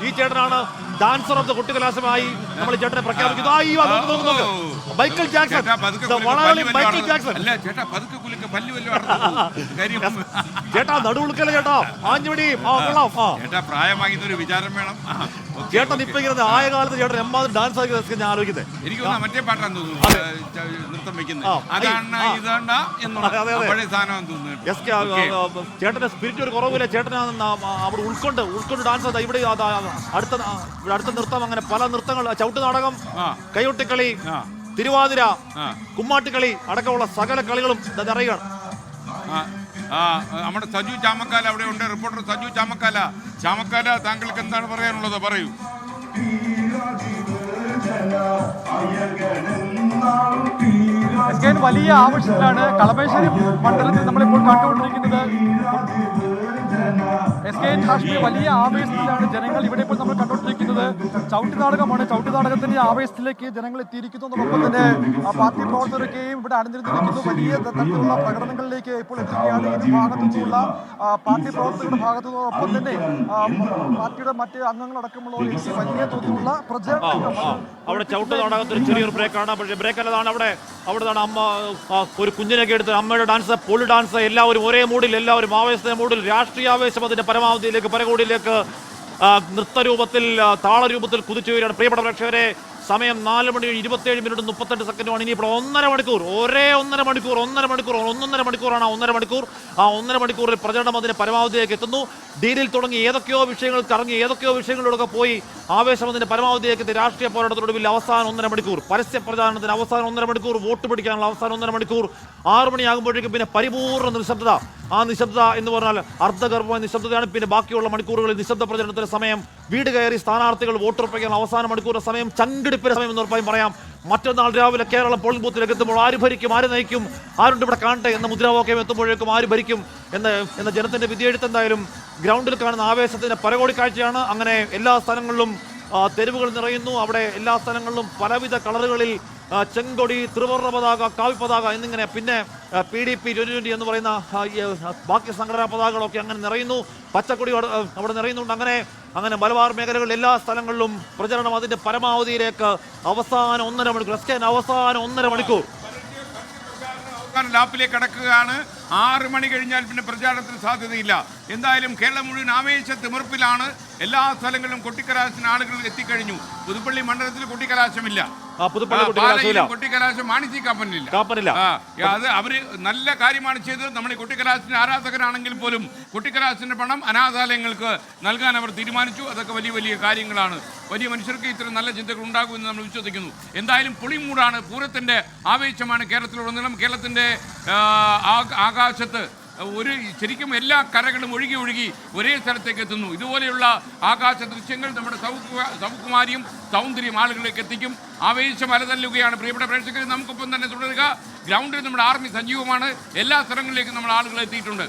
ഈ ചേട്ടനാണ് dancer of the കുട്ടികലാശമായി നമ്മൾ ചേട്ടനെ പ്രഖ്യാപിക്കുന്നു. Michael Jackson, Michael Jackson. ചേട്ടാ നടുവുളുക്കല്ലേ ചേട്ടാ, ആഞ്ഞുപിടി. പ്രായമാകുന്ന ഒരു വിചാരം വേണം. ചേട്ടൻ ഇപ്പൊ ഇങ്ങനെ ആയ കാലത്ത് ചേട്ടൻ എമ്മാതിരി ഡാൻസ് ആക്കി ഞാൻ ആലോചിക്കുന്നത്. എനിക്ക് മറ്റേ പാട്ടാന്ന് തോന്നുന്നു നൃത്തം വെക്കുന്നത്. ചേട്ടന്റെ സ്പിരിറ്റ് ഒരു കുറവില്ല. ചേട്ടൻ അവിടെ ഉൾക്കൊണ്ട് ഡാൻസ്. ഇവിടെ അടുത്ത നൃത്തം, അങ്ങനെ പല നൃത്തങ്ങൾ, ചവിട്ട് നാടകം, കൈകൊട്ടിക്കളി, തിരുവാതിര, കുമ്മാട്ടിക്കളി അടക്കമുള്ള സകല കളികളും അറിയുകയാണ്. നമ്മുടെ സജു ചാമക്കാല അവിടെ ഉണ്ട്. റിപ്പോർട്ടർ സജു ചാമക്കാല, താങ്കൾക്ക് എന്താണ് പറയാനുള്ളത്? പറയൂ. വലിയ ആവശ്യത്തിലാണ് കളമശ്ശേരി മണ്ഡലത്തിൽ നമ്മളിപ്പോൾ കണ്ടുകൊണ്ടിരിക്കുന്നത്. വലിയ ആവേശത്തിലാണ് ജനങ്ങൾ ഇവിടെ ഇപ്പോൾ നമ്മൾ കണ്ടുകൊണ്ടിരിക്കുന്നത്. ചവിട്ടി നാടകമാണ്. ചവിട്ടി നാടകത്തിന്റെ ആവേശത്തിലേക്ക് ജനങ്ങൾ എത്തിയിരിക്കുന്നു. ഒപ്പം തന്നെ പാർട്ടി പ്രവർത്തകരൊക്കെയും ഇവിടെ അണിനിരന്നിരിക്കുന്നു. വലിയ തരത്തിലുള്ള പ്രകടനങ്ങളിലേക്ക് ഇപ്പോൾ എത്തുകയാണ്. ഈ ഭാഗത്തു നിന്നുള്ള പാർട്ടി പ്രവർത്തകരുടെ ഭാഗത്തു നിന്നും ഒപ്പം തന്നെ പാർട്ടിയുടെ മറ്റ് അംഗങ്ങളടക്കമുള്ളവർ വലിയ തോതിലുള്ള പ്രചരണം. അവിടെ ചവിട്ട് നാടകത്തിൽ ചെറിയൊരു ബ്രേക്കാണ്. പക്ഷേ ബ്രേക്ക് അല്ലതാണ്. അവിടെതാണ് അമ്മ ഒരു കുഞ്ഞിനൊക്കെ എടുത്ത് അമ്മയുടെ ഡാൻസ്, പൊളി ഡാൻസ്, എല്ലാവരും ഒരേ മൂഡിൽ, എല്ലാവരും ആവേശത്തിന്റെ മൂഡിൽ, രാഷ്ട്രീയാവേശം അതിന്റെ പരമാവധിയിലേക്ക് പരകോടിയിലേക്ക് നൃത്തരൂപത്തിൽ, താളരൂപത്തിൽ കുതിച്ചു വരികയാണ്. പ്രിയപ്പെട്ട പ്രേക്ഷകരെ, സമയം 4:27:38 ഇനിയിപ്പോൾ 1.5 മണിക്കൂർ, ഒന്നര മണിക്കൂറാണ്. 1.5 മണിക്കൂർ. ആ 1.5 മണിക്കൂറിൽ പ്രചരണം അതിന്റെ പരമാവധിയിലേക്ക് എത്തുന്നു. ഡീലിൽ തുടങ്ങി ഏതൊക്കെയോ വിഷയങ്ങൾ കറങ്ങി, ഏതൊക്കെയോ വിഷയങ്ങളിലൂടെ പോയി ആവേശം അതിന്റെ പരമാവധിയിലേക്ക് എത്തി. രാഷ്ട്രീയ പോരാട്ടത്തിനൊടുവിൽ അവസാനം 1.5 മണിക്കൂർ, പരസ്യ പ്രചാരണത്തിന് അവസാനം 1.5 മണിക്കൂർ, വോട്ട് പിടിക്കാനുള്ള അവസാനം 1.5 മണിക്കൂർ. 6 മണിയാകുമ്പോഴേക്കും പിന്നെ പരിപൂർണ്ണ നിശബ്ദത. ആ നിശബ്ദത എന്ന് പറഞ്ഞാൽ അർദ്ധഗർഭമായ നിശബ്ദതയാണ്. പിന്നെ ബാക്കിയുള്ള മണിക്കൂറുകളിൽ നിശബ്ദ പ്രചരണത്തിന്റെ സമയം. വീട് കയറി സ്ഥാനാർത്ഥികൾ വോട്ടുറപ്പിക്കാനുള്ള അവസാന മണിക്കൂറിന്റെ സമയം, ചങ്കിടിപ്പിന്റെ സമയം എന്ന് ഉറപ്പായും പറയാം. മറ്റന്നാൾ രാവിലെ കേരളം പോളിംഗ് ബൂത്തിലേക്ക് എത്തുമ്പോൾ ആര് ഭരിക്കും, ആര് നയിക്കും, ആരുണ്ട് ഇവിടെ കാണട്ടെ എന്ന മുദ്രാവാക്യം എത്തുമ്പോഴേക്കും ആര് ഭരിക്കും എന്ന ജനത്തിന്റെ വിധിയെഴുത്ത് എന്തായാലും ഗ്രൗണ്ടിൽ കാണുന്ന ആവേശത്തിന്റെ പരകോടി കാഴ്ചയാണ്. അങ്ങനെ എല്ലാ സ്ഥലങ്ങളിലും തെരുവുകൾ നിറയുന്നു. അവിടെ എല്ലാ സ്ഥലങ്ങളിലും പലവിധ കളറുകളിൽ ചെങ്കൊടി, ത്രിവർണ്ണ പതാക, കാവ്യപതാക എന്നിങ്ങനെ, പിന്നെ PDP 2020 എന്ന് പറയുന്ന ബാക്കി സംഘടനാ പതാകകളൊക്കെ അങ്ങനെ നിറയുന്നു. പച്ചക്കൊടി അവിടെ നിറയുന്നുണ്ട്. അങ്ങനെ മലബാർ മേഖലകളിൽ എല്ലാ സ്ഥലങ്ങളിലും പ്രചരണം അതിന്റെ പരമാവധിയിലേക്ക്. അവസാനം 1.5 മണിക്കൂർ. അവസാനം 1.5 മണിക്കൂർ ലാപ്പിലേക്ക് കടക്കുകയാണ്. 6 മണി കഴിഞ്ഞാൽ പിന്നെ പ്രചാരണത്തിന് സാധ്യതയില്ല. എന്തായാലും കേരളം മുഴുവൻ ആവേശ തിമിർപ്പിലാണ്. എല്ലാ സ്ഥലങ്ങളിലും കൊട്ടിക്കലാശത്തിന് ആളുകൾ എത്തിക്കഴിഞ്ഞു. പുതുപ്പള്ളി മണ്ഡലത്തിൽ കൊട്ടിക്കലാശമില്ല. കൊട്ടിക്കലാശം മാണിസി കാപ്പനില്ല. അത് അവര് നല്ല കാര്യമാണ് ചെയ്തത്. നമ്മൾ ഈ കൊട്ടിക്കലാശത്തിന്റെ ആരാധകരാണെങ്കിൽ പോലും കൊട്ടിക്കലാശത്തിന്റെ പണം അനാഥാലയങ്ങൾക്ക് നൽകാൻ അവർ തീരുമാനിച്ചു. അതൊക്കെ വലിയ വലിയ കാര്യങ്ങളാണ്. വലിയ മനുഷ്യർക്ക് ഇത്തരം നല്ല ചിന്തകൾ ഉണ്ടാകുമെന്ന് നമ്മൾ വിശ്വസിക്കുന്നു. എന്തായാലും പുളിമൂടാണ്, പൂരത്തിന്റെ ആവേശമാണ് കേരളത്തിലുടനീളം. കേരളത്തിന്റെ ആകാശത്ത് ശരിക്കും എല്ലാ കരകളും ഒഴുകി ഒരേ സ്ഥലത്തേക്ക് എത്തുന്നു. ഇതുപോലെയുള്ള ആകാശ ദൃശ്യങ്ങൾ നമ്മുടെ സൗകുമാരിയും സൗന്ദര്യം ആളുകളിലേക്ക് എത്തിക്കും. ആവേശം അലതല്ലുകയാണ്. പ്രിയപ്പെട്ട പ്രേക്ഷകർ, നമുക്കൊപ്പം തന്നെ തുടരുക. ഗ്രൗണ്ടിൽ നമ്മുടെ ആർമി സജീവമാണ്. എല്ലാ സ്ഥലങ്ങളിലേക്കും നമ്മൾ ആളുകൾ എത്തിയിട്ടുണ്ട്.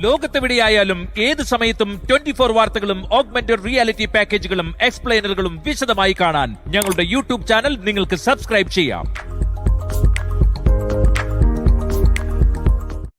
ലോകത്തെവിടെയായാലും ഏത് സമയത്തും 24 വാർത്തകളും ഓഗ്മെന്റഡ് റിയാലിറ്റി പാക്കേജുകളും എക്സ്പ്ലെയിനറുകളും വിശദമായി കാണാൻ ഞങ്ങളുടെ യൂട്യൂബ് ചാനൽ നിങ്ങൾക്ക് സബ്സ്ക്രൈബ് ചെയ്യാം.